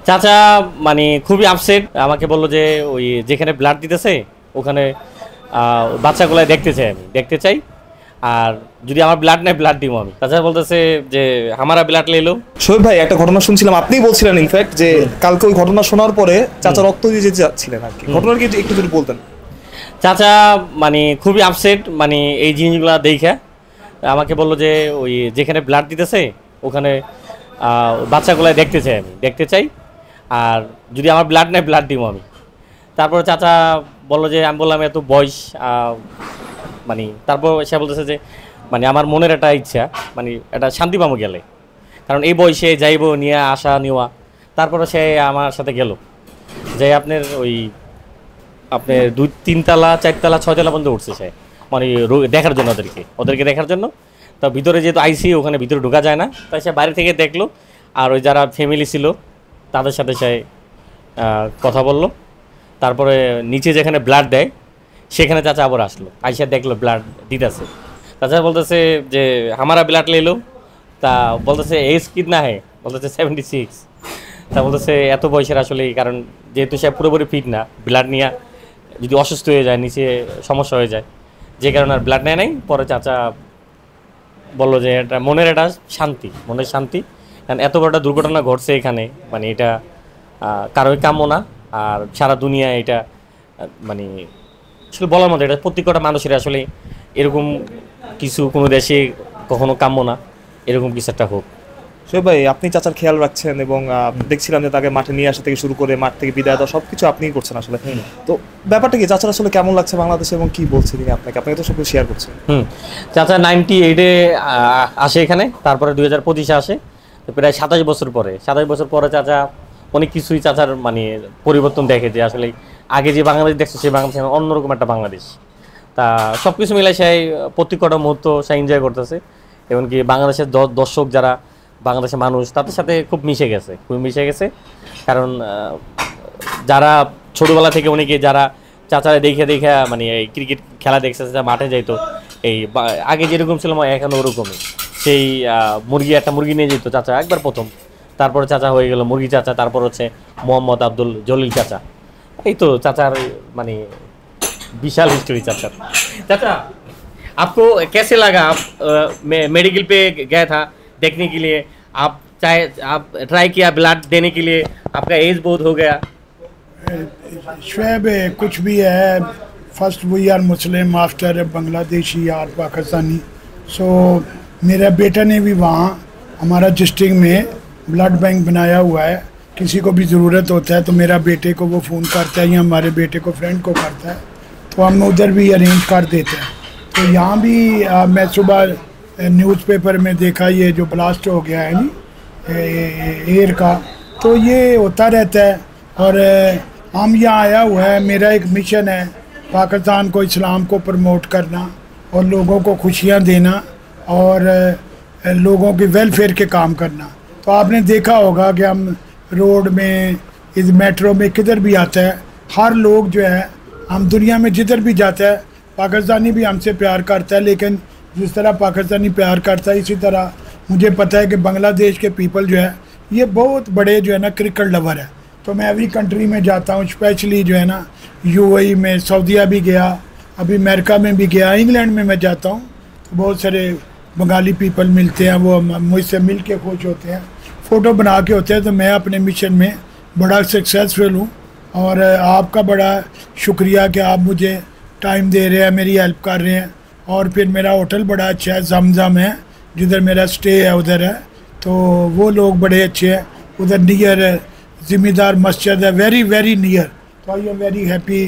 চাচা মানে খুবই আপসেট, আমাকে বললো যে ওই যেখানে ব্লাড দিতেছে ওখানে বাচ্চাগুলো দেখতে চাই, আর যদি আমার ব্লাড নেয় ব্লাড দিব আমি। চাচা বলতেছে যে আমারা ব্লাড লেলো। শোয়েব ভাই, একটা ঘটনা শুনছিলাম, আপনিই বলছিলেন ইনফ্যাক্ট যে কালকে ওই ঘটনা শোনার পরে চাচা রক্ত দিয়ে যেতে যাচ্ছিলেন আর কি, ঘটনার কি একটু যদি বলতেন। চাচা মানে খুবই আপসেট, মানে এই জিনিসগুলো দেখে আমাকে বললো যে ওই যেখানে ব্লাড দিতেছে ওখানে বাচ্চাগুলো দেখতে চাই, আর যদি আমার ব্লাড নেয় ব্লাড দিব আমি। তারপর চাচা বললো যে, আমি বললাম এত বয়স, মানে তারপর সে বলতেছে যে মানে আমার মনের একটা ইচ্ছা, মানে একটা শান্তি পাবো গেলে, কারণ এই বয়সে যাইব নিয়ে আসা নেওয়া। তারপরে সে আমার সাথে গেল যে আপনার 2-3 তলা 4 তলা 6 তলা পর্যন্ত উঠছে সে, মানে দেখার জন্য ওদেরকে দেখার জন্য। তো ভিতরে যেহেতু আইসি, ওখানে ভিতরে ঢোকা যায় না, তাই সে বাইরে থেকে দেখলো। আর ওই যারা ফ্যামিলি ছিল তাদের সাথে সে কথা বললো। তারপরে নিচে যেখানে ব্লাড দেয় সেখানে চাচা আবার আসলো, আইসা দেখলো ব্লাড দিতেছে। চাচা বলতেছে যে আমারা ব্লাড লেলো। তা বলতেছে এজ কিতনা হে, বলতেছে 76। তা বলতেছে এত বয়সের আসলে, কারণ যেহেতু সে পুরোপুরি ফিট না, ব্লাড নিয়ে যদি অসুস্থ হয়ে যায়, নিচে সমস্যা হয়ে যায়, যে কারণে আর ব্লাড নেয় নাই। পরে চাচা বললো যে এটা মনের শান্তি, কারণ এত বড় একটা দুর্ঘটনা ঘটছে এখানে, মানে এটা কারোই কাম্য না। আর সারা দুনিয়ায় এটা মানে আসলে বলার মতো, এটা প্রত্যেকটা মানুষের আসলে এরকম কিছু কোনো দেশে কখনো কাম্য না, এরকম কিছু একটা হোক। শোয়েব ভাই, আপনি চাচার খেয়াল রাখছেন এবং দেখছিলাম যে তাকে মাঠে নিয়ে আসা থেকে শুরু করে মাঠ থেকে বিদায় দেওয়া সবকিছু আপনিই করছেন আসলে। তো ব্যাপারটা কি, চাচার আসলে কেমন লাগছে বাংলাদেশে এবং কি বলছে তিনি আপনাকে তো সব শেয়ার করছেন। চাচা 98-এ আসে এখানে, তারপরে 2025-এ আসে, প্রায় 27 বছর পরে চাচা অনেক কিছুই চাচার মানে পরিবর্তন দেখে, যে আসলে আগে যে বাংলাদেশ দেখছে সেই বাংলাদেশ অন্যরকম একটা বাংলাদেশ। তা সব কিছু মিলে সেই প্রত্যেকটা মুহূর্ত সে এনজয় করতেছে। এমনকি বাংলাদেশের দর্শক যারা, বাংলাদেশের মানুষ, তাদের সাথে খুব মিশে গেছে। কারণ যারা ছোটোবেলা থেকে অনেকে যারা চাচারা দেখে মানে এই ক্রিকেট খেলা দেখছে, মাঠে যাইতো, এই আগে যেরকম ছিল এখন ওরকমই। সেই একটা মুরগি নিয়ে যেত চাচা একবার প্রথম, তারপরে চাচা হয়ে গেল মুরগি চাচা, তারপর হচ্ছে মোহাম্মদ আব্দুল জলিল চাচা। এই তো চাচার মানে विशाल हिस्ट्री चाचा। चाचा आपको कैसे लगा, आप मेडिकल पे गया था देखने के लिए, आप ट्राई किया ब्लड देने के लिए, आपका एज बहुत हो गया। शोएब, कुछ भी है, first we are Muslim after Bangladeshi और पाकिस्तानी। सो मेरा बेटा ने भी वहाँ हमारा डिस्ट्रिक्ट में ब्लड बैंक बनाया हुआ है, किसी को भी ज़रूरत होता है तो मेरा बेटे को वो फ़ोन करता है या हमारे बेटे को फ्रेंड को करता है, तो हम उधर भी अरेंज कर देते हैं। तो यहाँ भी मैं सुबह न्यूज़पेपर में देखा ये जो ब्लास्ट हो गया है नी एयर का, तो ये होता रहता है। और हम यहाँ आया हुआ है, मेरा एक मिशन है पाकिस्तान को, इस्लाम को प्रमोट करना और लोगों को खुशियाँ देना और लोगों के वेलफेयर के काम करना। तो आपने देखा होगा कि हम रोड में, इस मेट्रो में किधर भी आता है, हर लोग जो है, हम दुनिया में जिधर भी जाता है, पाकिस्तानी भी हमसे प्यार करता है, लेकिन जिस तरह पाकिस्तानी प्यार करता है इसी तरह मुझे पता है कि बांग्लादेश के पीपल जो है ये बहुत बड़े जो है ना क्रिकेट लवर है। तो मैं एवरी कंट्री में जाता हूँ, स्पेशली जो है ना यूएई में, सऊदीया भी गया, अभी अमेरिका में भी गया, इंग्लैंड में मैं जाता हूँ, तो बहुत सारे बंगाली पीपल मिलते हैं, वो मुझसे मिल के खुश होते हैं, फ़ोटो बना के होते हैं। तो मैं अपने मिशन में बड़ा सक्सेसफुल हूँ और आपका बड़ा शुक्रिया कि आप मुझे टाइम दे रहे हैं, मेरी हेल्प कर रहे हैं। और फिर मेरा होटल बड़ा अच्छा है, जमजम है, जिधर मेरा स्टे है उधर है, तो वो लोग बड़े अच्छे हैं। उधर नियर ज़िम्मेदार मस्जिद है, वेरी वेरी नियर, तो आई एम वेरी हैप्पी।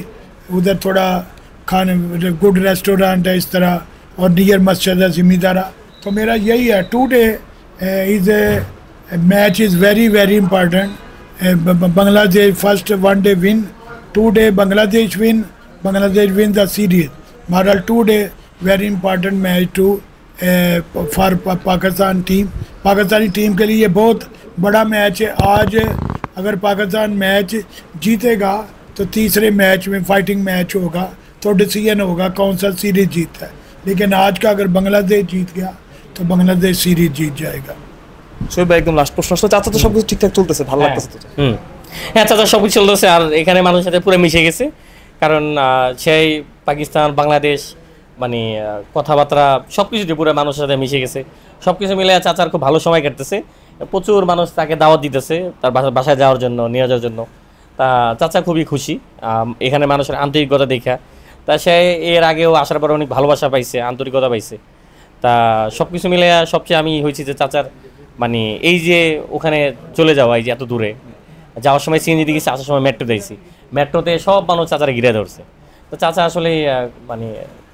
उधर थोड़ा खाने गुड रेस्टोरेंट है इस तरह, और नियर मस्जिद है ज़िम्मेदारा। तो मेरा यही है, today is a match is very very important. Bangladesh first one day win, today Bangladesh win the series. Moral today very important match to for Pakistan team. Pakistani team के लिए ये बहुत बड़ा मैच है। आज अगर पाकिस्तान मैच जीतेगा तो तीसरे मैच में फाइटिंग मैच होगा, तो डिसीजन होगा कौन सा सीरीज जीतता है। लेकिन आज का अगर बांग्लादेश जीत गया तो बांग्लादेश सीरीज जीत जाएगा। শোয়েব ভাই একদম লাস্ট প্রশ্ন আসলে, চাচা তো সবকিছু ঠিকঠাক চলতেছে, ভালো লাগতেছে তো? হ্যাঁ চাচা সবই চলতেছে, আর এখানে মানুষের সাথে পুরো মিশে গেছে, কারণ সেই পাকিস্তান বাংলাদেশ মানে কথাবার্তা সব কিছুতে পুরো মানুষের সাথে মিশে গেছে, সব কিছু মিলে চাচার খুব ভালো সময় কাটতেছে। প্রচুর মানুষ তাকে দাওয়াত দিতেছে তার বাসায় যাওয়ার জন্য, নিয়ে যাওয়ার জন্য। তা চাচা খুবই খুশি এখানে মানুষের আন্তরিকতা দেখা। তা সে এর আগেও আসার পর অনেক ভালোবাসা পাইছে, আন্তরিকতা পাইছে। তা সব কিছু মিলে সবচেয়ে আমি হয়েছি যে চাচার মানে এই যে ওখানে চলে যাওয়া, এই যে এত দূরে যাওয়ার সময় সিএনজি দিয়ে গেছি, আসার সময় মেট্রো দিয়েছি, মেট্রোতে সব মানুষ চাচারা ঘিরে ধরছে। তো চাচা আসলে মানে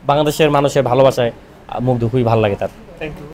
বাংলাদেশের মানুষের ভালোবাসায় মুগ্ধ, খুবই ভালো লাগে তার। Thank you.